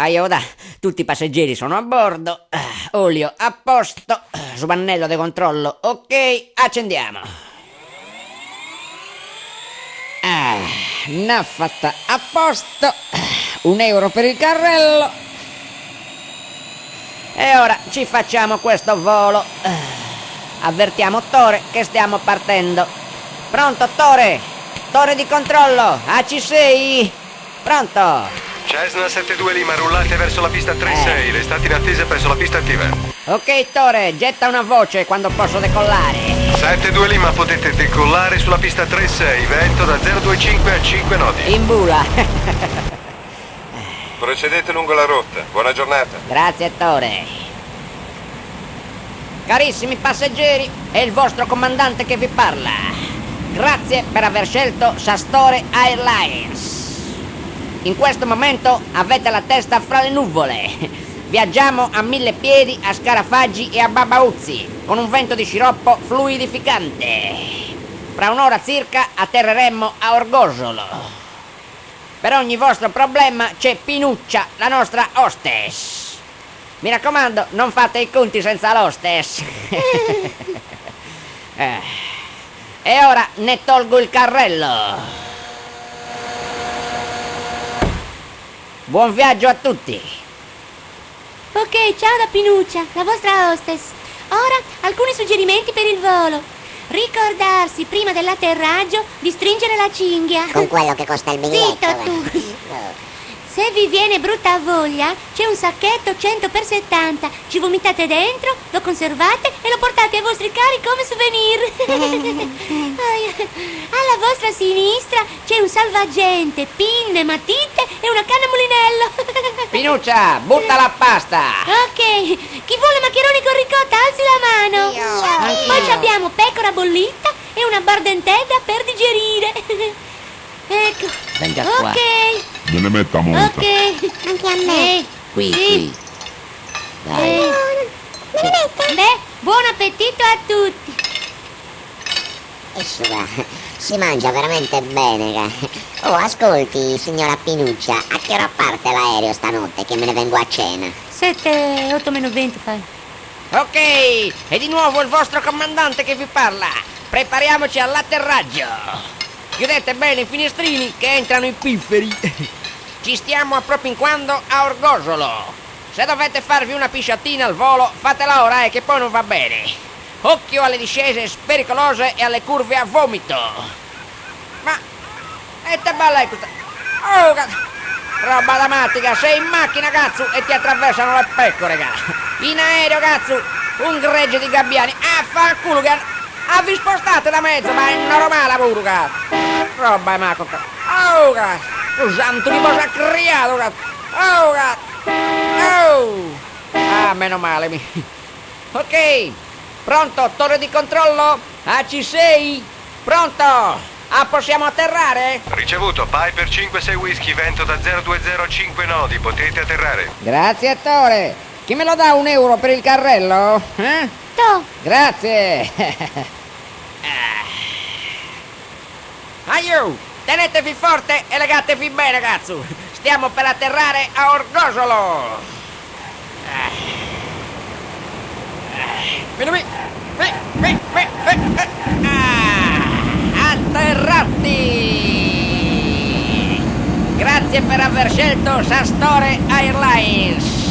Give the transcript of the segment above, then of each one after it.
Aiuta, tutti i passeggeri sono a bordo, olio a posto, subannello di controllo, ok, accendiamo. Nafata a posto, €1 per il carrello. E ora ci facciamo questo volo. Avvertiamo Tore che stiamo partendo. Pronto, Tore? Torre di controllo, AC6. Pronto? Cessna 72 Lima, rullate verso la pista 36, restate in attesa presso la pista attiva. Ok, Tore, getta una voce quando posso decollare. 72 Lima, potete decollare sulla pista 36, vento da 025 a 5 nodi. In bula. Procedete lungo la rotta, buona giornata. Grazie, Tore. Carissimi passeggeri, è il vostro comandante che vi parla. Grazie per aver scelto Sastore Airlines. In questo momento avete la testa fra le nuvole. Viaggiamo a 1000 piedi, a scarafaggi e a babauzzi, con un vento di sciroppo fluidificante. Fra un'ora circa atterreremo a Orgosolo. Per ogni vostro problema c'è Pinuccia, la nostra hostess. Mi raccomando, non fate i conti senza l'hostess. E ora ne tolgo il carrello. Buon viaggio a tutti! Ok, ciao da Pinuccia, la vostra hostess. Ora alcuni suggerimenti per il volo. Ricordarsi prima dell'atterraggio di stringere la cinghia. Con quello che costa il biglietto. Zitto tu! Se vi viene brutta voglia, c'è un sacchetto 100x70. Ci vomitate dentro, lo conservate e lo portate ai vostri cari come souvenir. Alla vostra sinistra c'è un salvagente, pinne, matite e una canna mulinello. Pinuccia, butta la pasta! Ok, chi vuole maccheroni con ricotta alzi la mano. Anch'io. Poi ci abbiamo pecora bollita e una bardentella per digerire. Ecco. Venga qua. Ok. Me ne metta molta. Ok. Anche a me. Qui, Sì. qui. Dai. Me ne metta? Beh, buon appetito a tutti. Si mangia veramente bene. Oh, ascolti, signora Pinuccia, a che ora parte l'aereo stanotte che me ne vengo a cena? 7, 8 meno 20 fai. Ok, è di nuovo il vostro comandante che vi parla. Prepariamoci all'atterraggio. Chiudete bene i finestrini che entrano i pifferi. Ci stiamo appropinquando a Orgosolo. Se dovete farvi una pisciatina al volo, fatela ora che poi non va bene. Occhio alle discese pericolose e alle curve a vomito. Ma e te bella è questa? Oh, roba da matti, sei in macchina, cazzo, e ti attraversano le pecore, cazzo. In aereo, cazzo, un gregge di gabbiani. Fanculo, cazzo. Vi spostate da mezzo, ma è normale pure, cazzo. Roba è macco, cazzo. Oh, cazzo. Un santo di cosa criato, cazzo. Oh, cazzo. Oh. Meno male. Ok. Pronto, torre di controllo? AC6? Pronto? Possiamo atterrare? Ricevuto, Piper 56 Whisky, vento da 020 a 5 nodi, potete atterrare. Grazie, attore. Chi me lo dà €1 per il carrello? To. Grazie. Aiù, tenetevi forte e legatevi bene, cazzo. Stiamo per atterrare a Orgosolo. Atterrati. Grazie per aver scelto Sastore Airlines.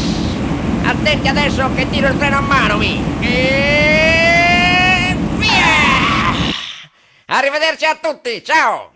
Attenti adesso che tiro il freno a mano, e via! Arrivederci a tutti, ciao!